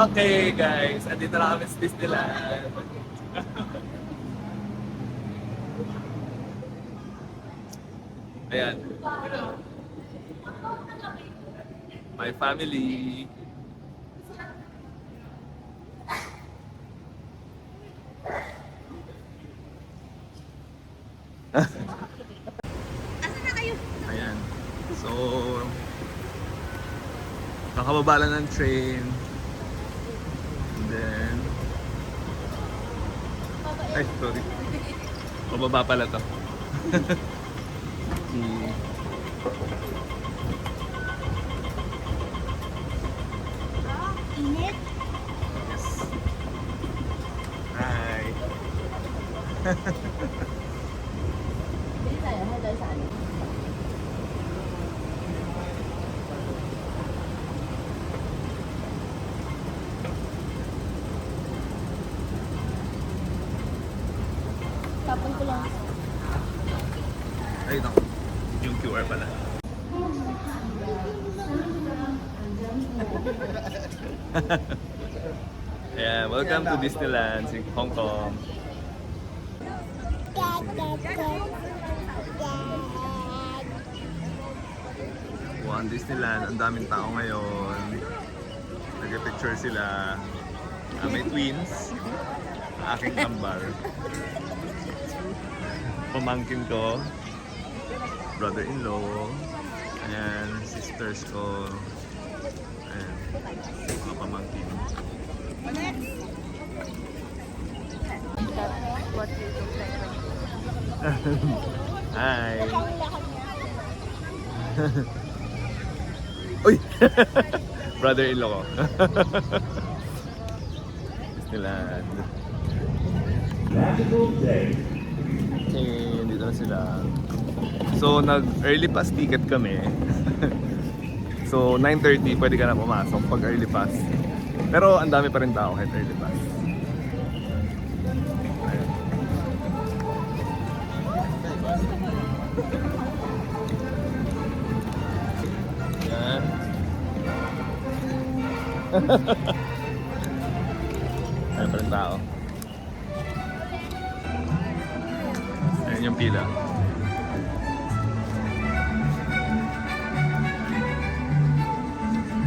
Okay guys, andito na kami sa Disneyland. Ayan. My family. Asan na kayo? Ayan. So, kakababa lang ng train. And then, ay, sorry. Pababa pala to. Init? Yes. Hi. Bili tayo, tayo sa ano? Tapon ko lang. Ay, no. Yung QR pala. Yeah, welcome to Disneyland in Hong Kong. Wow, Disneyland, ang daming tao ngayon. Nag-picture sila. May twins. Ang aking kambal. Pamangkin ko. Brother-in-law. Ayan, sisters ko. Ayan, mga pamangkin. What you look like. Hi! Uy! Brother-in-law ko. Disneyland. Okay, dito na sila. So, nag-early pass ticket kami. So, 9:30 pwede ka na pumasok pag early pass. Pero ang dami pa rin tao kahit early pass. Ayan. Ayan. Ayan pa rin tao. Ayan yung pila.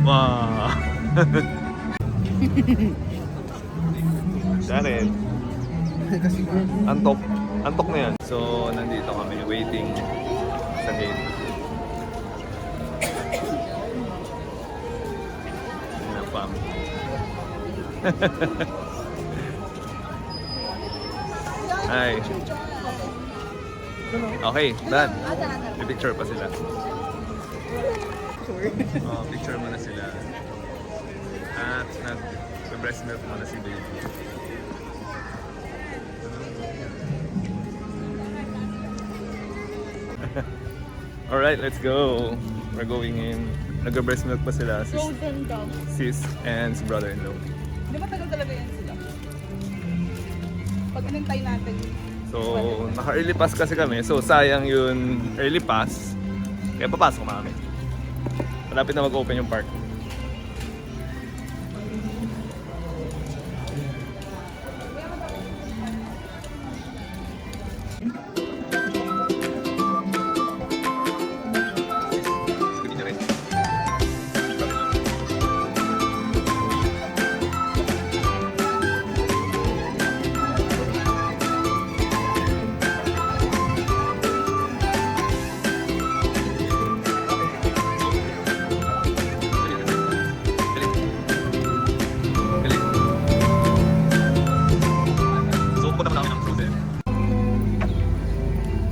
Wow! Jared. Antok. Antok na yan. So, nandito kami waiting sa gate. Yan ang pam. Hi. Okay, done. May picture pa sila. Oh, picture muna sila. At nag-breast milk muna si baby. Alright, let's go. We're going in. Nag-breast milk pa sila. Golden dog. Sis and si brother-in-law. Di ba tagal talaga yan sila? Pag inintay natin. So, naka-early pass kasi kami. So, sayang yun early pass. Kaya papasok na kami. Malapit na mag-open yung park.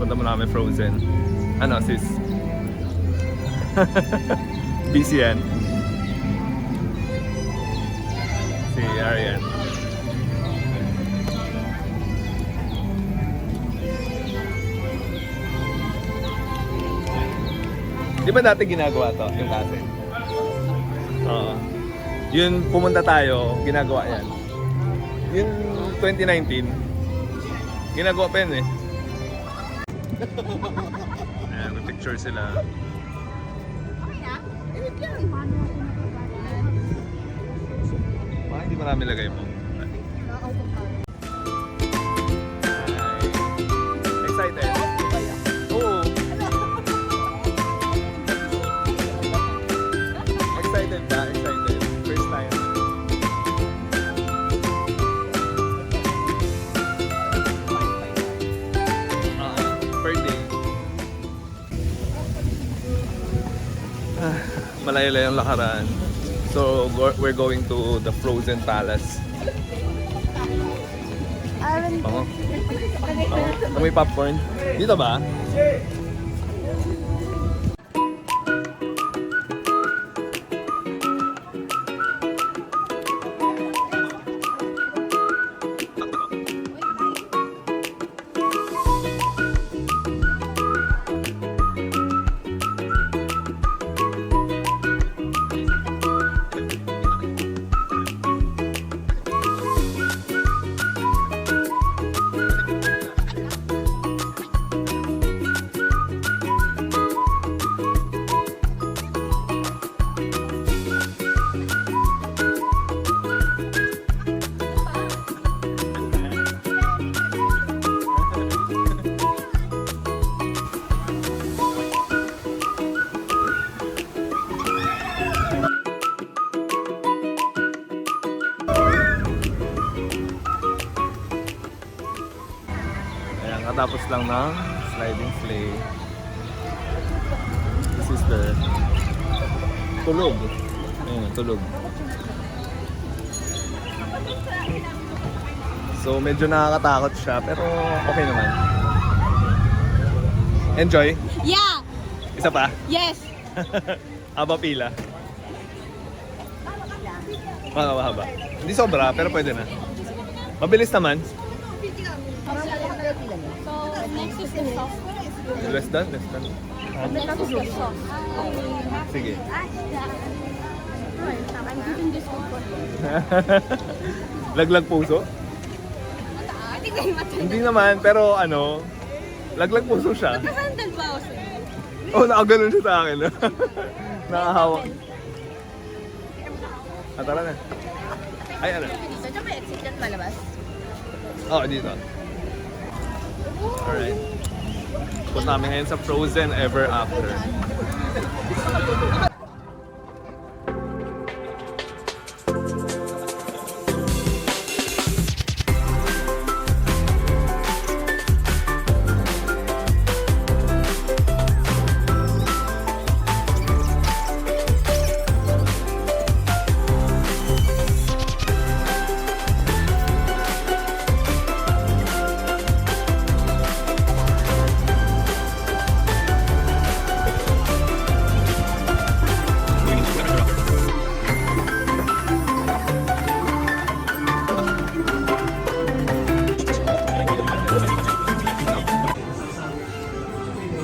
Punta mo namin Frozen. Ano sis? Busy yan. Si Arian. Di ba dati ginagawa to, yung kasi? Oo. Yun, pumunta tayo, ginagawa yan. Yun, 2019. Ginagawa pa yan eh. Ayan, may picture sila. Okay na? Init lang. Baka hindi marami lagay mo. Excited? Oo. Excited ba? Excited. First time. Per day. Malayo-layo ang lakaran. So, we're going to the Frozen Palace. Bango. Bango. May popcorn. Dito ba? Ayan, katapos lang ng sliding sleigh. Sister. Tulog. Ayan, tulog. So, medyo nakakatakot siya, pero okay naman. Enjoy? Yeah! Isa pa? Yes! Haba pila? Mahaba. Hindi sobra, pero pwede na. Mabilis naman. So, next is the sauce. Less than. Next is the sauce. Sige. I'm giving this one for you. Laglag puso? Hindi naman, pero ano, laglag puso siya. Nakasandal ba ako sa'yo? Oh, nakaganon siya sa akin. Nakahawak. Tara na. Ay, ano? Dito, tsaka may exit yan palabas. Oh, dito. Alright. Punta kami ngayon sa Frozen Ever After.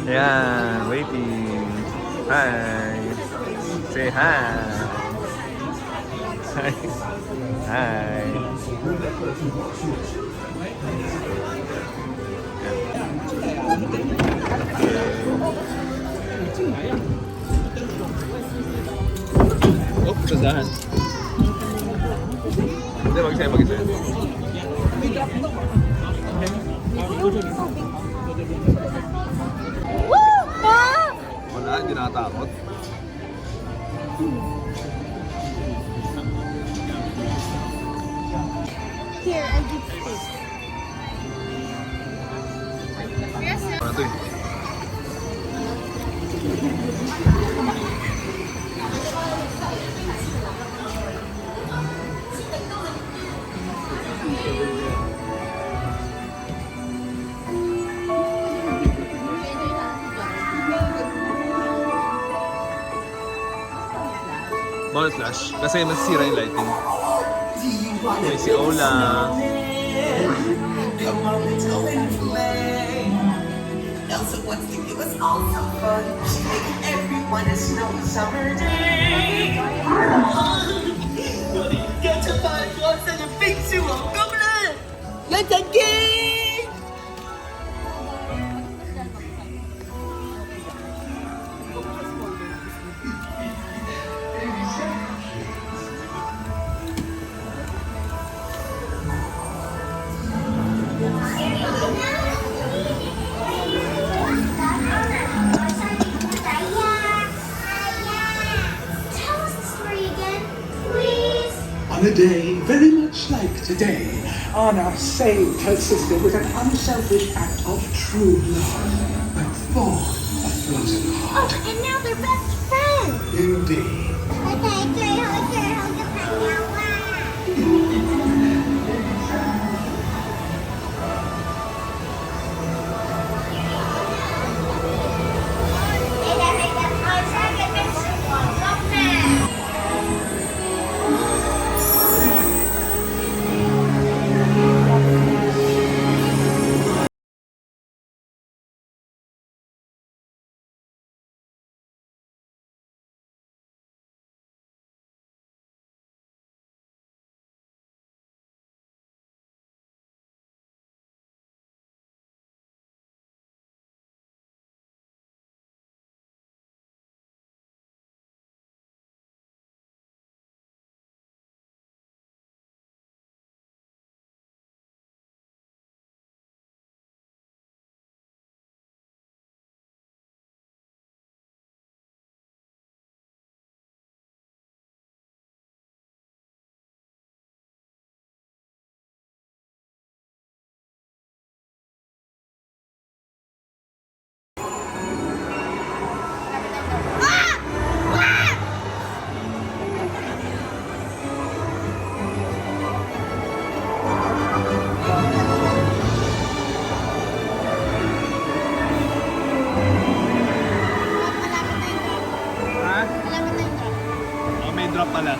Ayan, waiting. Hi. Say hi. Hi. Hi. Oh, kasahan. Hindi, mag-isa. Wala, hindi nakatakot. Here, I'll give this. Ano to eh? Bawal flash kasi masisira yung lighting. May si Ola. Elsa wants to give us all some fun. She's making everyone a snowy summer day. Get to find what's in a big zoo of goblin. Let's again. On a day very much like today, Anna saved her sister with an unselfish act of true love. But for a frozen heart, Oh, and now they're best friends. indeed. 哦，may drop pala.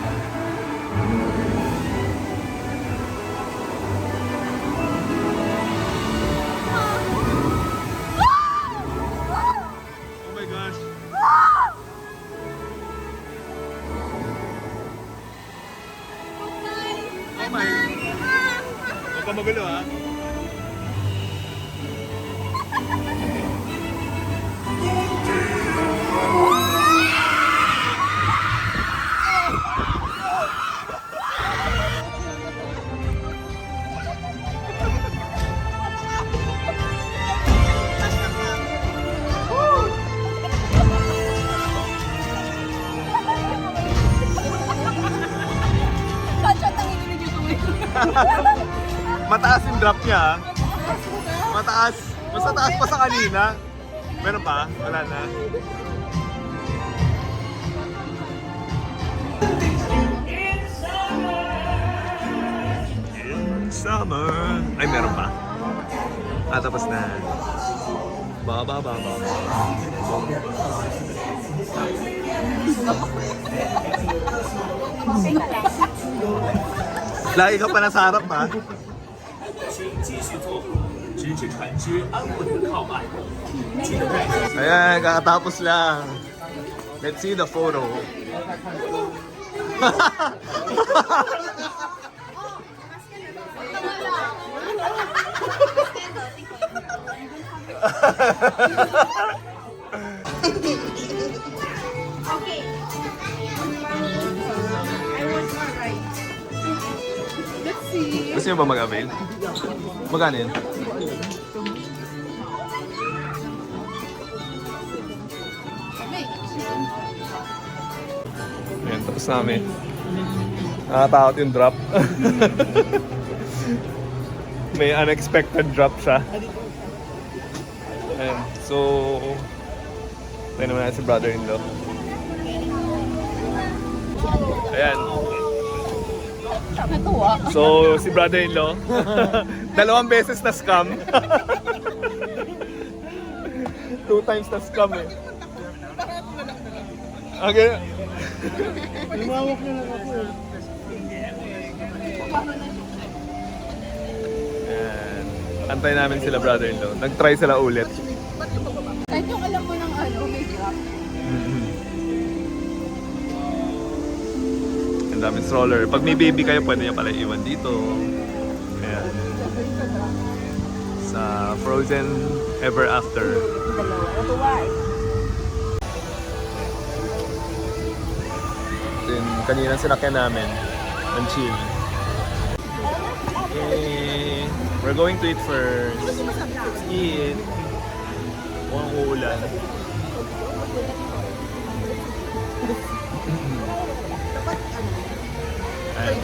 Oh my gosh. Oh my. Huwag ka magulo ha. Mataas yung drop niya ha. Mataas. Mas mataas pa sa kanina. Meron pa? Wala na. In summer. Ay, meron pa. Ah, tapos na. Ba. Lagi ka pa nasa harap ha. 请继续做，直至船只安稳地靠岸。记得带上 Ayan, kakatapos lang. Let's see the photo. Okay. I was alright. Let's see. Gusto niyo ba mag-avail? Magkano yun? Ayan, tapos namin. Nakatakot yung drop. May unexpected drop siya. Ayan, so... Tayo naman natin si brother-in-law. Ayan. So, si brother-in-law, 2 beses na scam. 2 times na scam eh. Okay. Lumawak na lang ako eh. Ayan. Antay namin sila brother-in-law. Nag-try sila ulit. Kahit yung alam mo ng ano, may drop. Ang daming stroller. Pag may baby kayo, pwede nyo pala iwan dito. Ayan. Sa Frozen Ever After. Then, kanina sinakyan namin. Ang chill. Okay. We're going to eat first. Eat. Mukhang uulan. Ayan.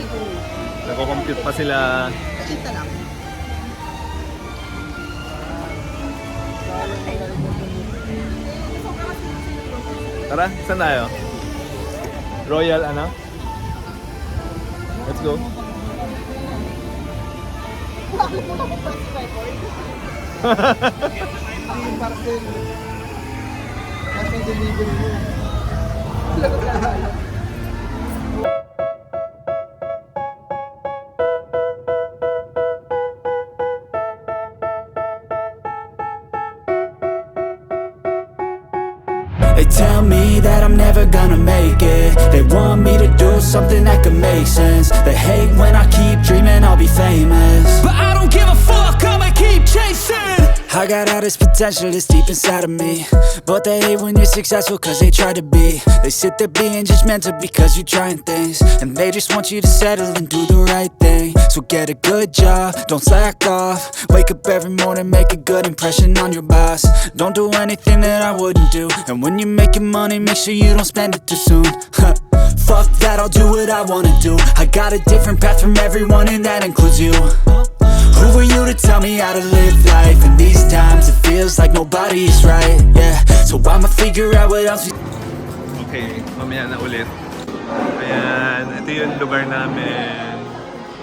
Nagko-compute pa sila. Kita lang. Tara, saan tayo? Royal ano? Let's go. Yung parcel. Kasi delivery mo. They tell me that I'm never gonna make it. They want me to do something that could make sense. They hate when I keep dreaming I'll be famous, but I don't give a fuck, I'ma keep chasing. I got all this potential that's deep inside of me, but they hate when you're successful cause they try to be. They sit there being judgmental because you're trying things, and they just want you to settle and do the right thing. So get a good job, don't slack off. Wake up every morning, make a good impression on your boss. Don't do anything that I wouldn't do, and when you're making money, make sure you don't spend it too soon. Fuck that, I'll do what I wanna do. I got a different path from everyone and that includes you. Who are you to tell me how to live life? In these times it feels like nobody is right, yeah. So I'ma figure out what else Okay, mamaya na ulit. Ayan, ito yung lugar namin.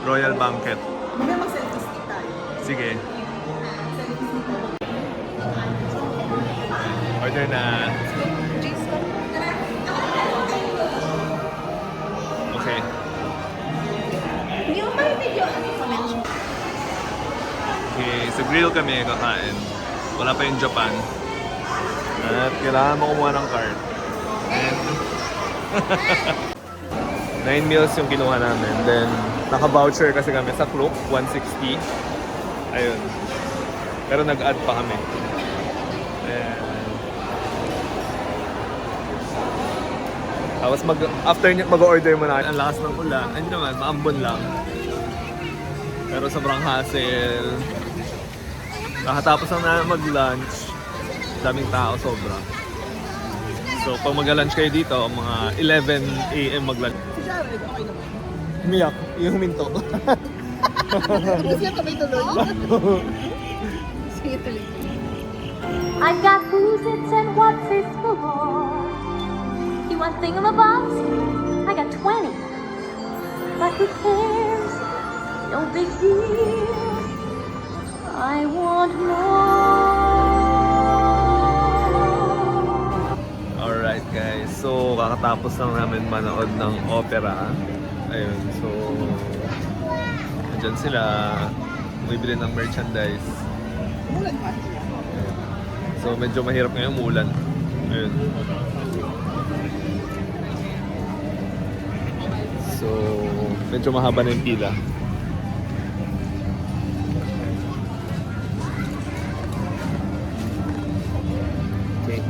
Royal Banquet. Mamaya mag-selfie stick tayo. Sige. Order na. Okay. Yung may video, ano yung comment? Okay, sa grill kami kakain. Wala pa yung Japan. At kailangan mo kumuha ng card. And 9 meals yung kinuha namin. Then, naka-voucher kasi kami sa Klook, 160. Ayun. Pero nag-add pa kami. Ayan. Tapos after mag-order mo na, ang lakas ng ulan. Hindi naman, maambon lang. Pero sobrang hassle. Nakatapos lang na mag-lunch. Daming tao, sobra. So, pag mag-lunch kayo dito, mga 11 a.m. mag-lunch. Si Jared, okay naman. Umiyak, yung huminto. Kasi yan tuloy-tuloy. Sige, tuloy. I've got who's its and what's its galore. You want thingamabobs? I got 20. But who cares? No big deal. I want more. Alright guys, so kakatapos lang namin manood ng opera. Ayun, so andyan sila, bumibili ng merchandise. Umulan pa. Ayun. So medyo mahirap ngayon umulan. Ayun. So medyo mahaba na yung pila. Okay.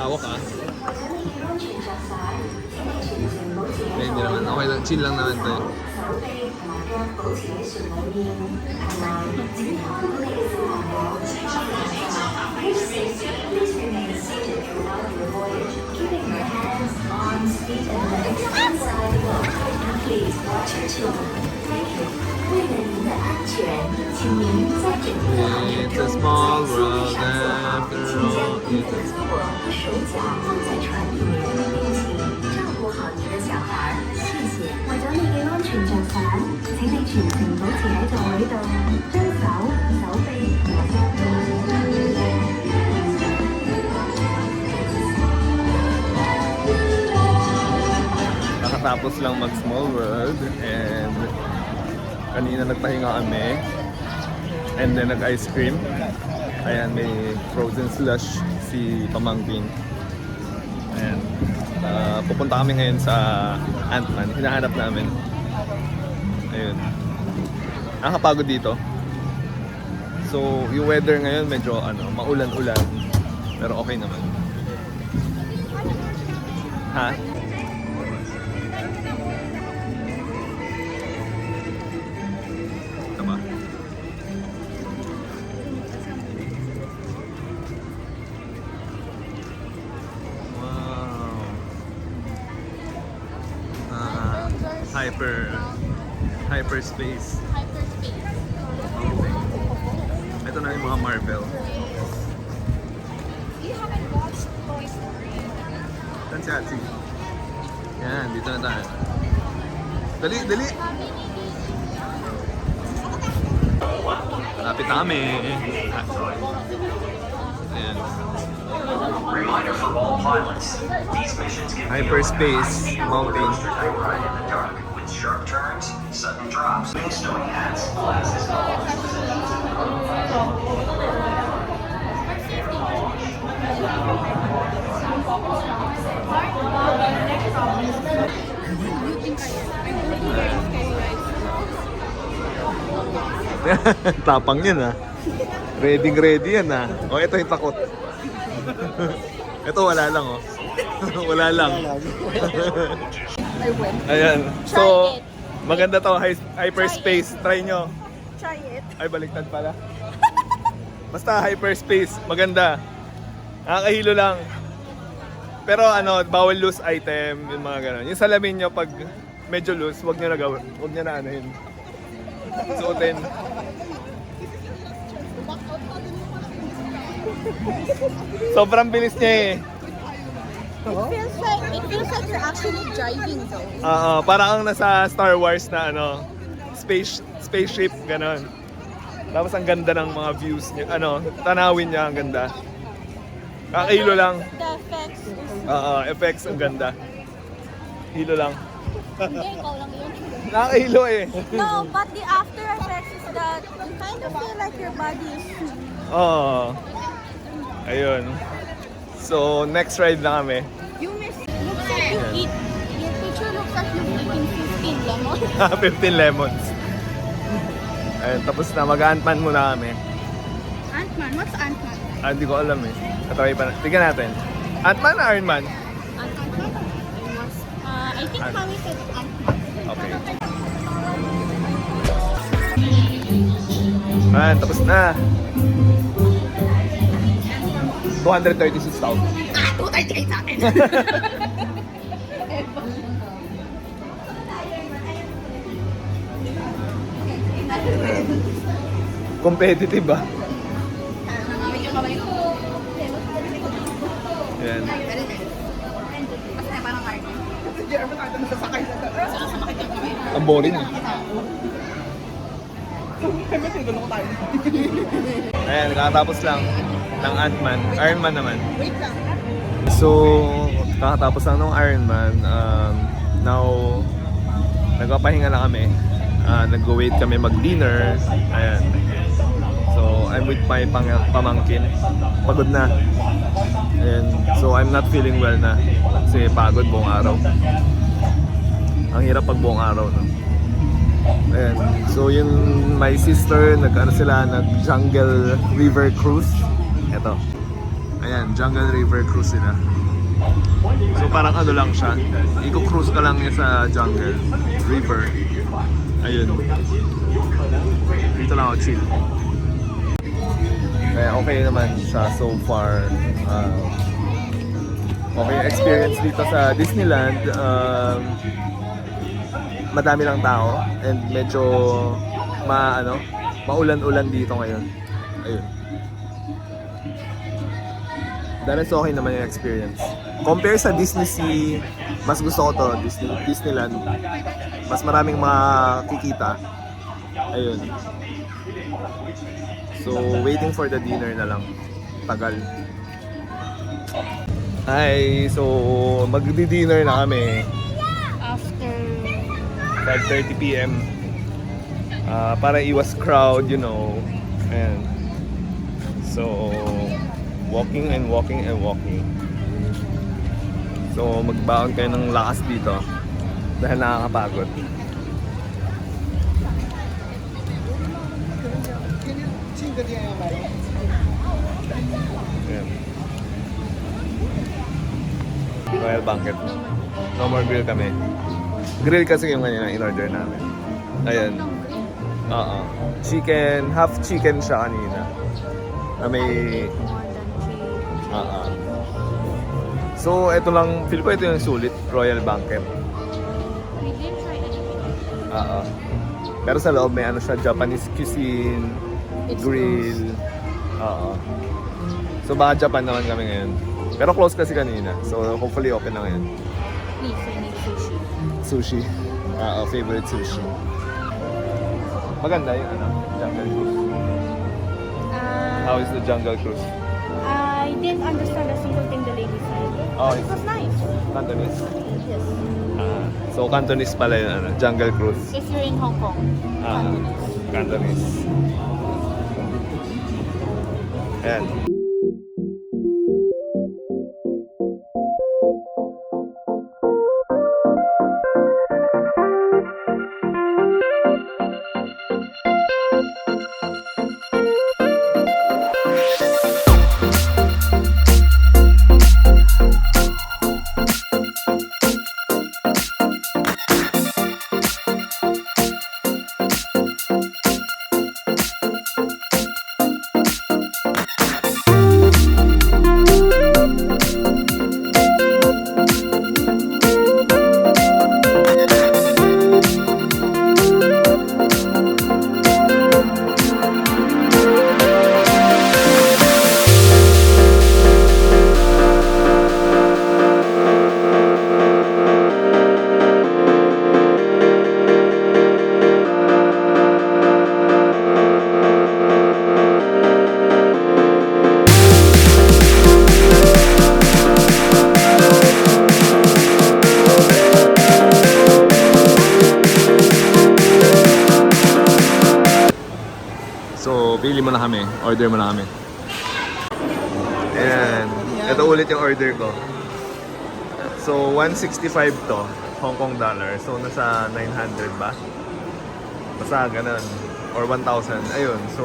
Hawak ah. Hindi naman. Okay lang. Chill lang naman to. It's a small world after all. It's a small 手脚放在船里面，并请照顧好你的小孩。謝謝。為咗你嘅安全着想，請你全程保持喺座位度，將手、手臂和腳部。 Nakatapos lang mag Small World and kanina nagpahinga kami and then nag ice cream. Ayan, may frozen slush si Pamangkin. Ayan, pupunta kami ngayon sa Ant-Man. Hinahanap namin. Ayun. Nakakapagod dito. So, yung weather ngayon medyo maulan-ulan. Pero okay naman. Ha? Tama. Wow. Hyperspace. Ito na yung mga Marvel. You haven't watched Toy Story. Saan si Atsi? Yan, dito na tayo. Dali, dali! Malapit na kami. Ayan. Reminder for all pilots. These missions can be Hyperspace mountain. coaster type ride in the dark with sharp turns, sudden drops, and snowing hats, glasses, and all. Tapang yan ah. Ready yan ah. O, ito yung takot. Ito wala lang oh. Wala lang. Ayan. So, maganda to. Hyperspace. Try nyo. Try it. Ay, baliktad pala. Basta hyperspace. Maganda. Nakakahilo lang. Pero bawal loose item. Yung mga ganon. Yung salamin nyo pag medyo loose, wag nyo na gawin. Wag nyo na anuhin. Suotin. Sobrang bilis niya eh. It feels like you're actually driving though. Parang ang nasa Star Wars na spaceship ganon. Tapos ang ganda ng mga views niya, tanawin niya ang ganda. Kakahilo lang. The effects is... Effects ang ganda. Hilo lang. Hindi, ikaw lang yun. Nakakahilo eh. No, but the after effects is that you kind of feel like your body is... Oo. Ayun. So, next ride na kami. You miss... Looks like you eat... Your picture looks like you're eating 15 lemons. 15 lemons. Ayun, tapos na. Mag-Ant-Man muna kami. Ant-Man? What's Ant-Man? Hindi ko alam eh. Natry pa na. Tignan natin. Ant-Man o Iron Man? Ant-Man? I think Mami said Ant-Man. Okay. Ayan, tapos na. 236,000. 238 sa akin. Competitive ba? Ayan. Ang boring eh. Ayan, kakatapos lang ng Ant-Man. Iron Man naman. Wait lang. So, kakatapos lang ng Iron Man. Now, nagpapahinga na kami. Nag-wait kami mag-dinner. Ayan. So, I'm with my pamangkin. Pagod na. And so, I'm not feeling well na. Kasi pagod buong araw. Ang hirap pag buong araw, no? Ayan. So, yun, my sister, nag-Jungle River Cruise. Ito. Ayan, Jungle River Cruise sila. So parang ano lang siya. Iko-cruise ka lang niya sa jungle, river. Ayun. Dito lang ako chill. Kaya okay naman siya so far. Okay yung experience dito sa Disneyland. Madami lang tao and medyo maulan-ulan dito ngayon. Ayun. Dahil okay naman yung experience. Compare sa Disney Sea, mas gusto ko to, Disneyland. Mas maraming makikita. Ayun. So, waiting for the dinner na lang. Tagal. Hi! So, magdi-dinner na kami. After 5:30 p.m. Para iwas crowd, you know. And so, walking and walking and walking. So, magbaon kayo ng lakas dito dahil nakakapagod. Ayan. Royal Banquet. No more grill kami. Grill kasi yung kanina in-order namin. Ayan. Oo. Chicken, half chicken siya kanina. Na may... So, ito lang, feel ko ito yung sulit, Royal Banquet. we didn't try anything. Pero sa loob may ano siya, Japanese cuisine, It's grill. So baka Japan naman kami ngayon. Pero close kasi kanina. So hopefully open na ngayon. Please, I need sushi. Sushi. Favorite sushi. Maganda yung Jungle Cruise. How is the Jungle Cruise? I didn't understand a single thing the lady said. Oh, It was nice. Cantonese. Yes. So Cantonese pala yung Jungle Cruise. If you're in Hong Kong. Cantonese. Ayan. So, pili mo na kami. Order mo na kami. Ayan. Ito ulit yung order ko. So, 165 to. Hong Kong dollar. So, nasa 900 ba? Basta ganun. Or 1,000. Ayun. So,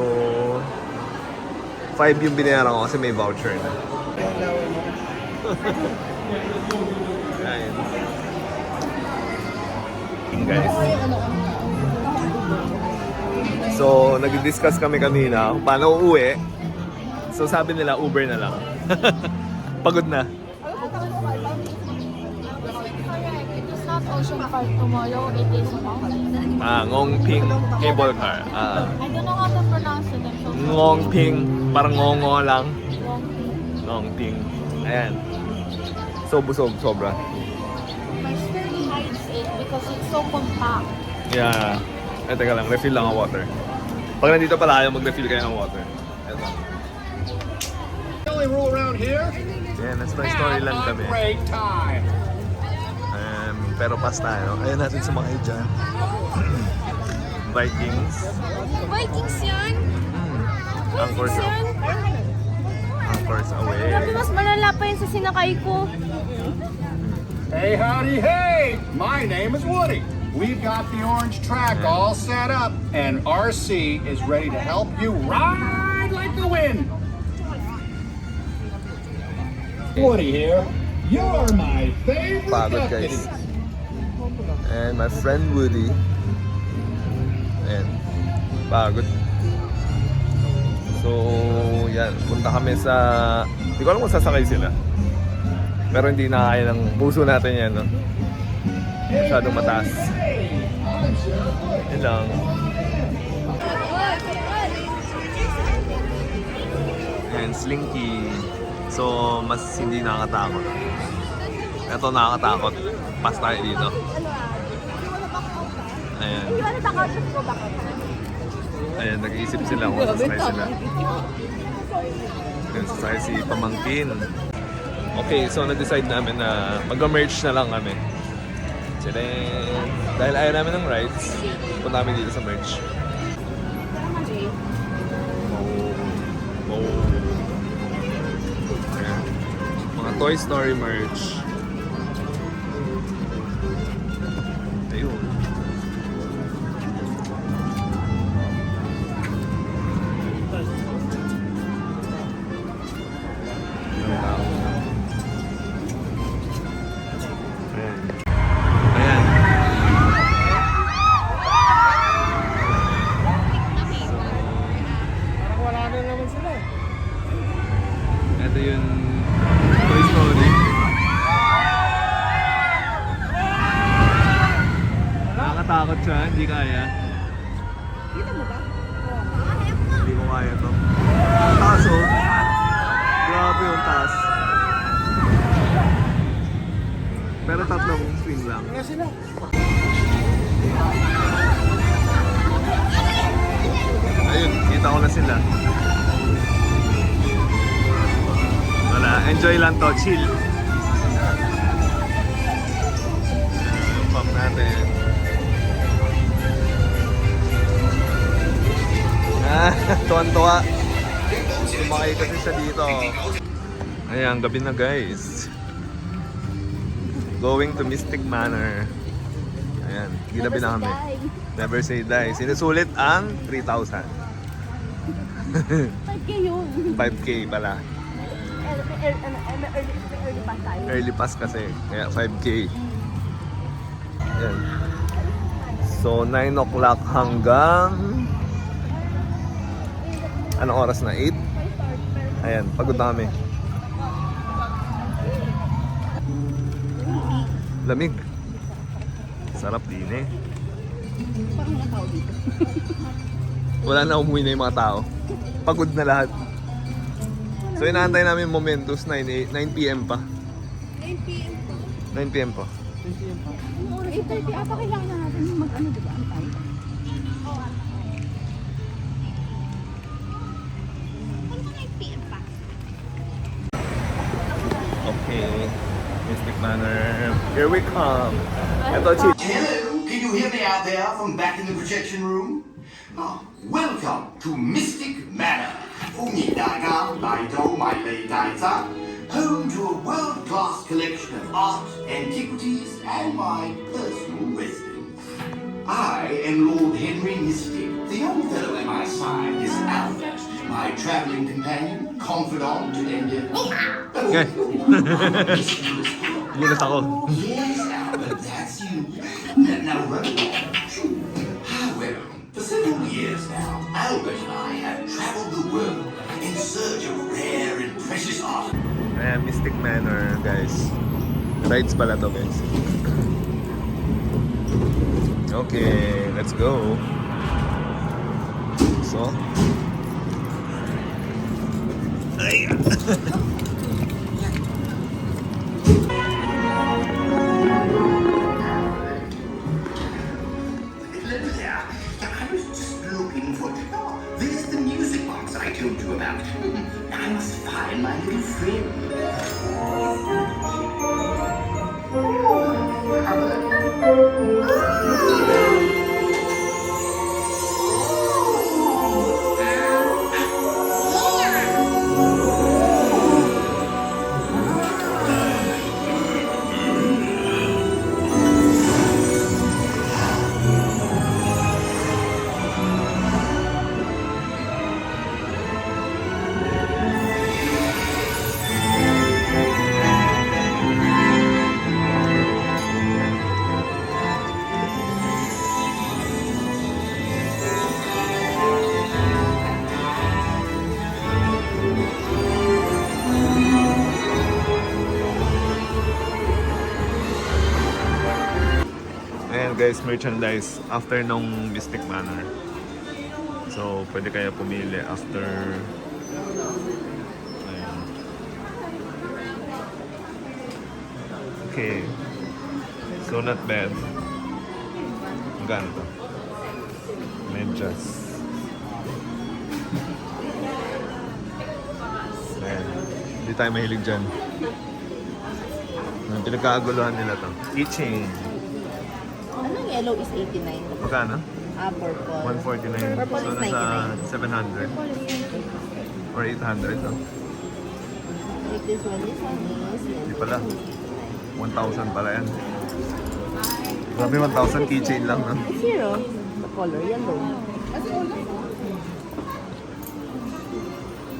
5 yung binayaran ko kasi may voucher na. Ayan. Guys. So, nag-discuss kami kanina kung paano uuwi. So, sabi nila, Uber na lang. Pagod na. It is not Ocean Park tomorrow. It is Ngongping Cable Car. I don't know how to pronounce it. I'm so sorry. Ngongping. Parang ngongo lang. Ngongping. Ngongping. Ayan. So, busog. Sobra. My skirt hides it because it's so compact. Yeah. Eh, teka lang. Refill lang ang water. Pag nandito pala kayo, mag-refill kayo ng water. Ito. The only rule around here, Ayan, nasa Toy Story lang kami. break time. Pero pas tayo. Ayan natin sumakay dyan. Vikings. Vikings yan? Anchors Yan? Anchors away. Grabe, mas malala pa yun sa sinakay ko. Hey, howdy, hey! My name is Woody. We've got the orange track all set up, and RC is ready to help you ride like the wind. Woody here. You're my favorite Pagod guys. And my friend Woody. Ayan. Pagod. So, yan. Punta kami sa... Hindi ko alam kung sasakay sila. Pero hindi na kaya ng puso natin yan, no? Masyadong mataas. Yan lang. Ayan, Slinky. So, mas hindi nakakatakot. Ito nakakatakot. Pas tayo dito. Ayan. Ayan, nag-iisip sila kung sasakay sila. Ayan, sasakay si Pamangkin. Okay, so na-decide namin na mag-merge na lang kami. So then, dahil ayaw namin ng rides, punta kami dito sa merge. Ayan. Mga Toy Story merch. Ayun. Ayan. Ayan. Parang wala na naman sila. Ito yung Toy Story. Nakakatakot siya, hindi kaya. Kita mo ba? Hindi ko kaya to. Ang taas oh. Grabe yung taas. Pero tatlong swing lang. Wala sila. Ayun, kita ko na sila. Wala, enjoy lang to, chill. Pump natin. Tuwan-tuwa. Sumakay kasi siya dito. Ayan, gabi na guys. Going to Mystic Manor. Ayan, ginabi na kami. Never say die. Sinusulit ang 3,000. 5K yun. 5K pala. Early pa tayo. Early pass kasi. Kaya 5K. Ayan. So, 9 o'clock hanggang... Anong oras na? 8? Ayan, pagod na kami. Lamig. Sarap din eh. Parang wala tao dito. Wala na, umuwi na yung mga tao. Pagod na lahat. So inaantay namin Momentos 9 PM pa. 9 p.m. 9 PM pa. 8:30 ata kailangan na natin mag-ano, diba? Antay. Ano 9 p.m. pa? Okay. Mystic Manor. Here we come. Ito, Chief. Hello, can you hear me out there from back in the projection room? Welcome to Mystic Manor. Home to a world-class collection of art, antiquities, and my personal residence. I am Lord Henry Mystic. The young fellow at my side is Albert, my traveling companion, confidant, and... Okay. Gulat ako. Yes, Albert, that's you. Now run along. However, for several years now, Albert and I have traveled the world in search of rare and precious art. Ayan, Mystic Manor, guys. Rides pala to, guys. Okay, let's go. So. Ay! I was just looking for... Oh, there's the music box I told you about. I must find my little friend. guys, merchandise after nung Mystic Manor. So, pwede kayo pumili after... Ayan. Okay. So, not bad. Magkano to? Medyas. Ayan. Hindi tayo mahilig dyan. Pinagkakaguluhan nila to. Keychain. Anong yellow is 89? Magkano? Purple. 149. Purple So, is nasa 700 or 800 to. Like this one is Hindi pala. 1,000 pala yan. Grabe, 1,000 keychain lang, no? It's zero. The color yellow. Ang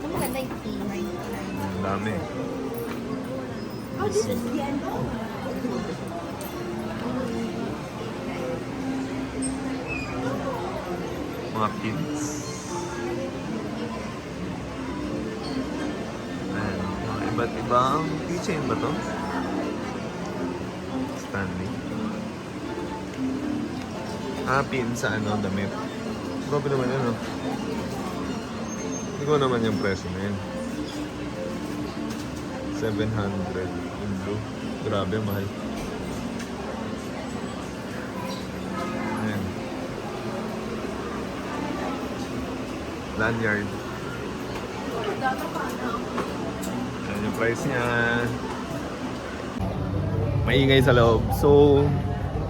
maganda yung tea. Ang dami. Oh, this is yellow. Mga pins. Ayan. Mga iba't ibang keychain ba to? Stanley. Pin sa ano, damit. Grabe naman yun, no? Hindi ko naman yung presyo na yun. 700 in blue. Grabe, mahal. Ayan. Lanyard. Ayan yung price niya. Maingay sa loob. So,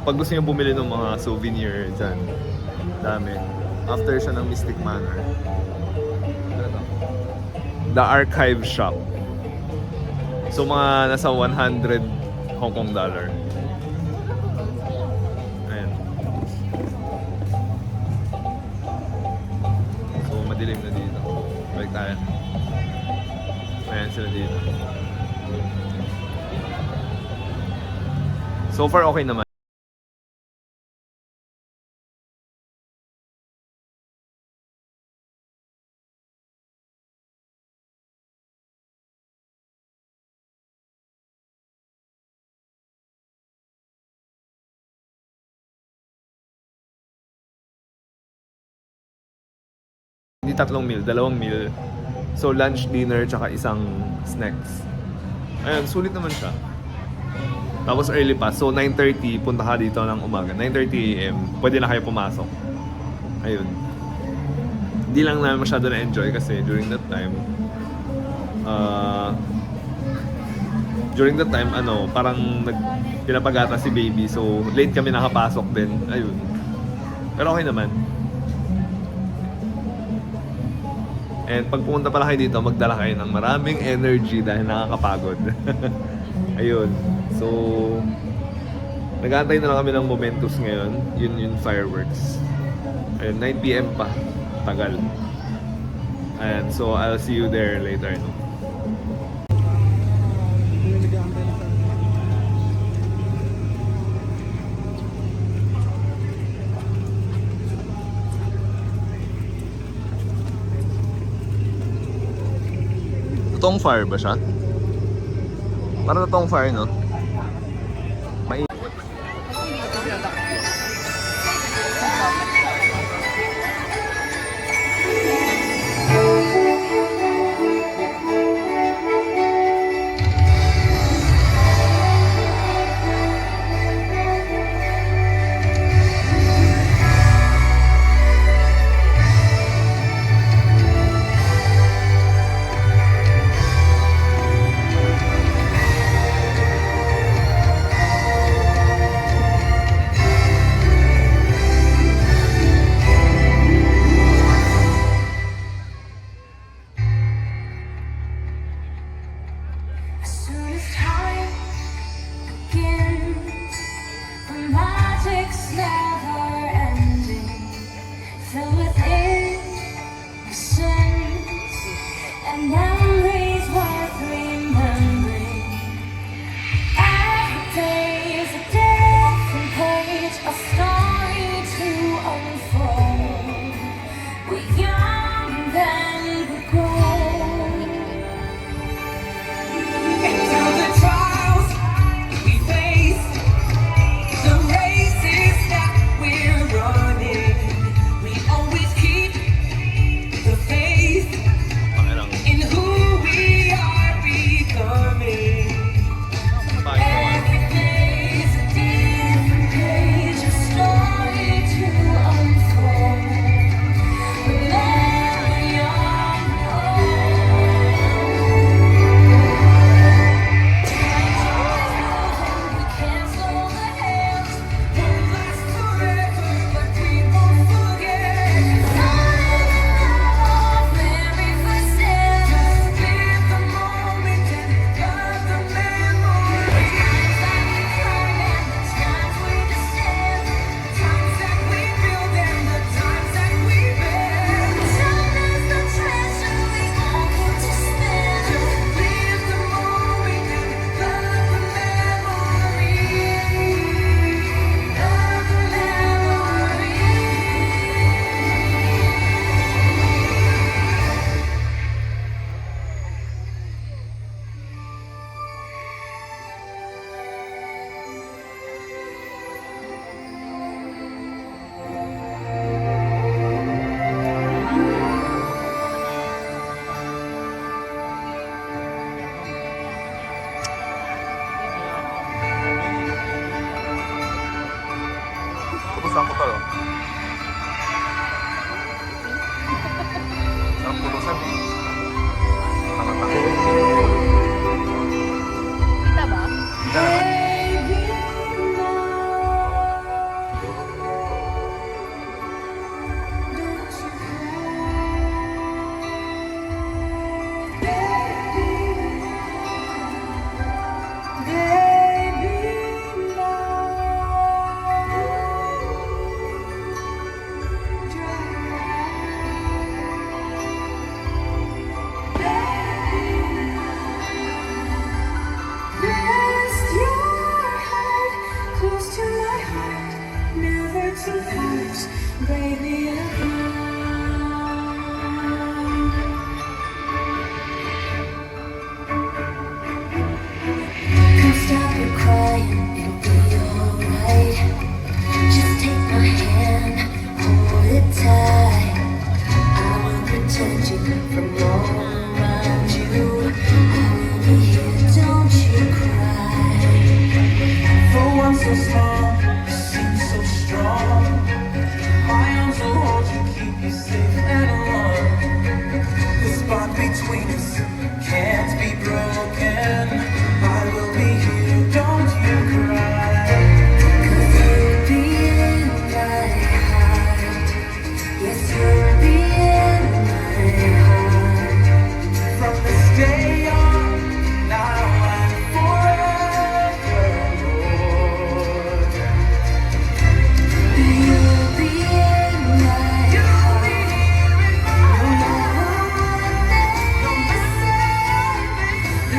pag gusto nyo bumili ng mga souvenir dyan, dami. After siya ng Mystic Manor. Ano to? The Archive Shop. So, mga nasa 100 Hong Kong dollar. Ayan. So, madilim na dito. Balik tayo. Ayan sila dito. So far, okay naman. Hindi 3 meal, 2 meal. So lunch, dinner, tsaka isang snacks. Ayun, sulit naman siya. Tapos early pa. So 9:30, punta ka dito ng umaga. 9:30 AM, pwede na kayo pumasok. Ayun. Hindi lang namin masyado na-enjoy kasi during that time, parang pinapagata si baby. So late kami nakapasok din. Ayun. Pero okay naman. And pag pumunta pala kayo dito, magdala kayo ng maraming energy dahil nakakapagod. Ayun. So, nag-aantay na lang kami ng Momentus ngayon. Yun fireworks. Ayun, 9 PM pa. Tagal. Ayan, so I'll see you there later. No? Totoong fire ba siya? Parang totoong fire, no? sometimes break me apart. Come stop your crying, it'll be alright. Just take my hand, hold it tight. I will protect you from all around you. I will be here, don't you cry. For one so small, you seem so strong. My arms will hold you, keep you safe and warm. The spot between us can't be broken. I will be here, don't you cry. 'Cause you'll be in my heart. Yes, you'll be in my heart. From this day on, now and forevermore. You'll be in my heart. No matter what they say,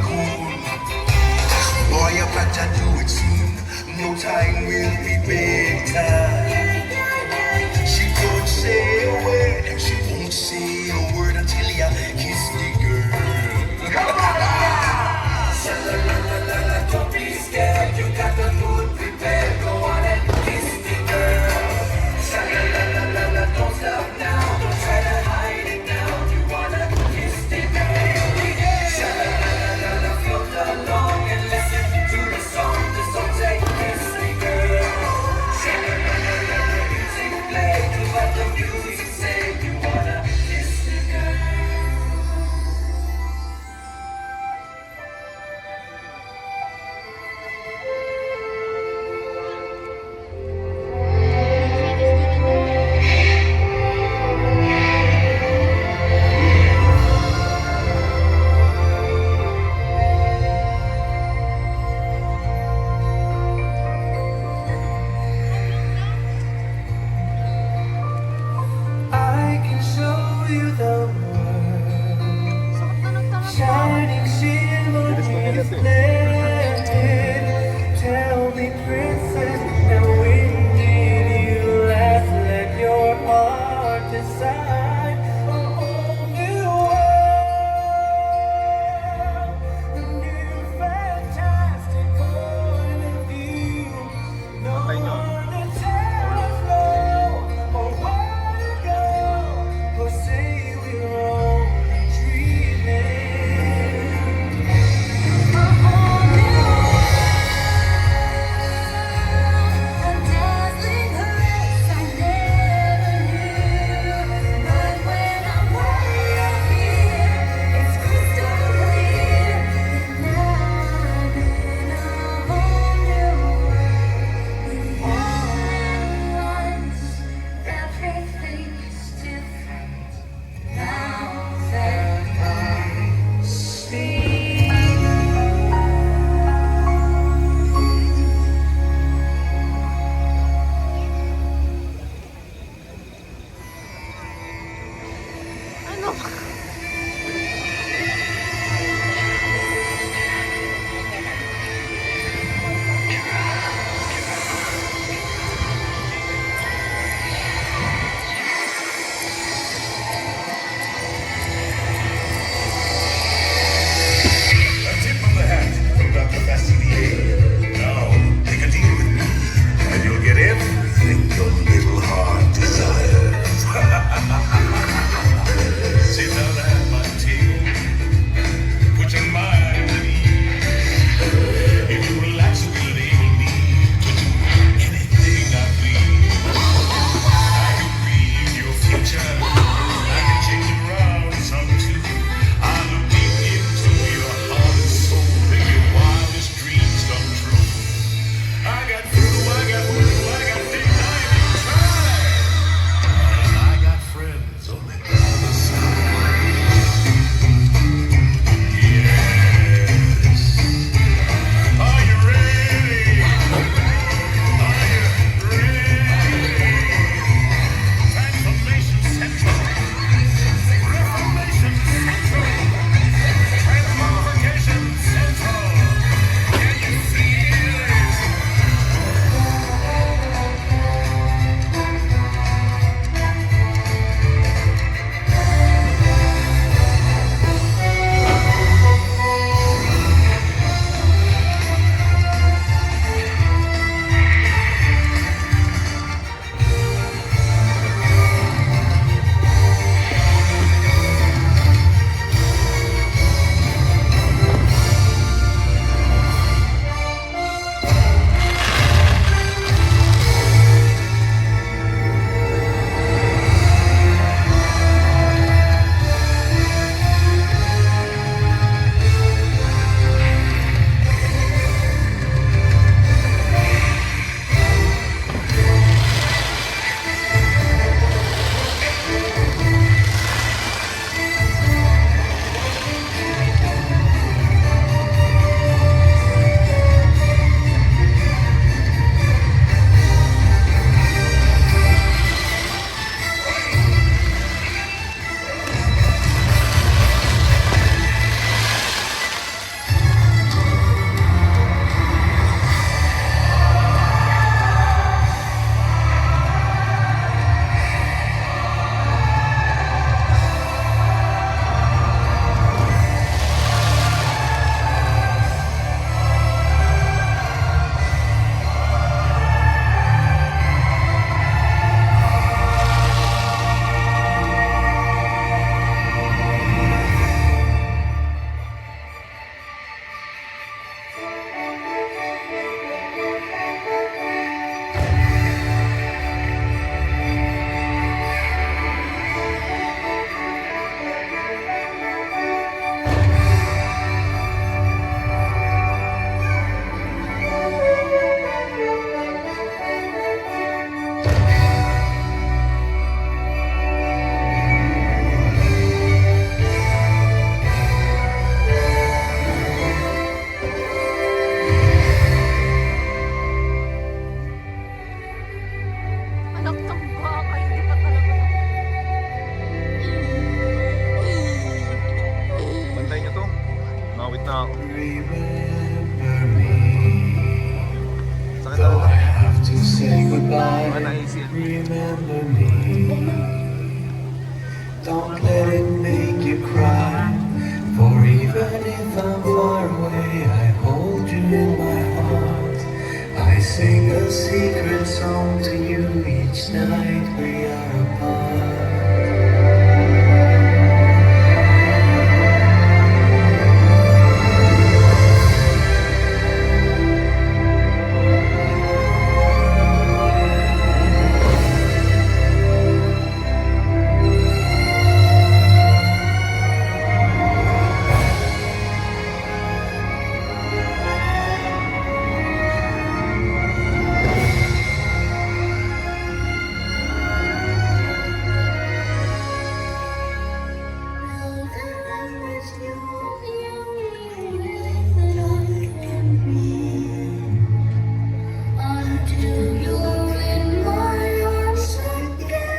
cool. Boy, you got to do it soon. No time will be better. She don't say a word, and she won't say a word until you kiss the girl. Come on, don't be scared. You got the food prepared. Go on and kiss the girl. Don't stop now. Don't try to hide it now. You wanna kiss the girl. Float along and listen to the song. The song say kiss the girl. Wow. Remember me. Sakit Though talaga. I have to say goodbye. Mga naisip. Remember me. Don't let it make you cry. For even if I'm far away, I hold you in my heart. I sing a secret song to you each night we are apart. Until you're in my arms again.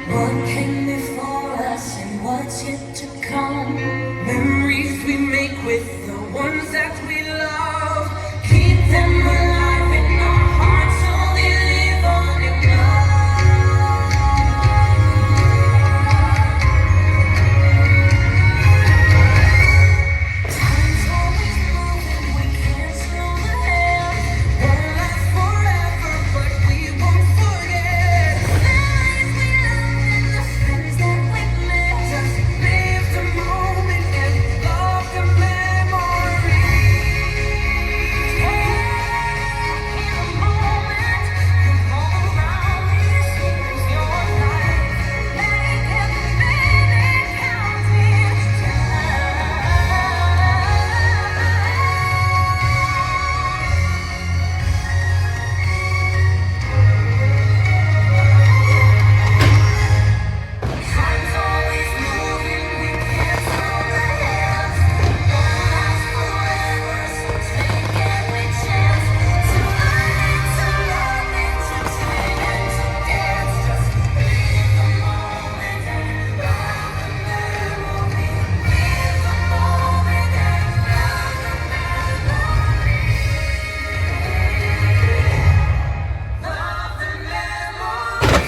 What came before us and what's yet to come? Memories we make with the ones that we love. Keep them alive in our hearts so they live on in love. Time's always moving, we can't slow the hand. Won't last forever, but we won't forget. Friends that we met, just live the moment and love the memory. In the moment, you come around me, this is your life. Make every minute count each time. Time's always moving, we can't slow the hands. Won't last forever, so take every chance to learn and to love and to sing and to dance. Just live the moment and love the memory. Live the moment and love the memory. Love the memory.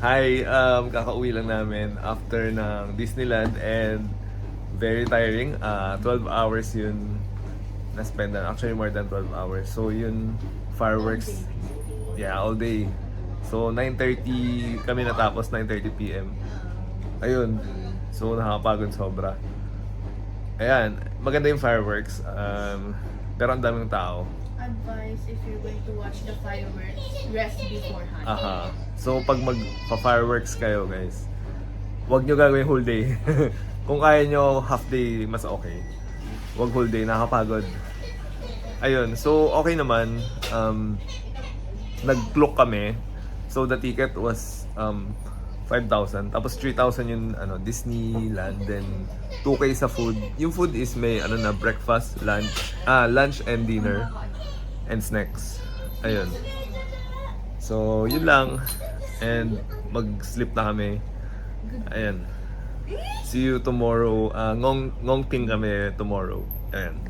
Hi, kakauwi lang namin after ng Disneyland and very tiring. 12 hours yun na-spend na. Actually, more than 12 hours. So, yun, fireworks. Yeah, all day. So, 9:30 kami natapos, 9:30 PM. Ayun. So, nakakapagod sobra. Ayan, maganda yung fireworks. Pero ang daming tao. Advice if you're going to watch the fireworks, rest beforehand. Aha. So pag magpa-fireworks kayo guys, wag nyo gagawin whole day. Kung kaya nyo half day, mas okay. Wag whole day, nakakapagod. Ayun, so okay naman. Nag-clock kami. So the ticket was 5,000. Tapos 3,000 yung Disneyland. Then 2K sa food. Yung food is may breakfast, lunch and dinner. And snacks. Ayun. So, yun lang. And mag-sleep na kami. Ayan. See you tomorrow. Ngong Ting kami tomorrow. Ayan.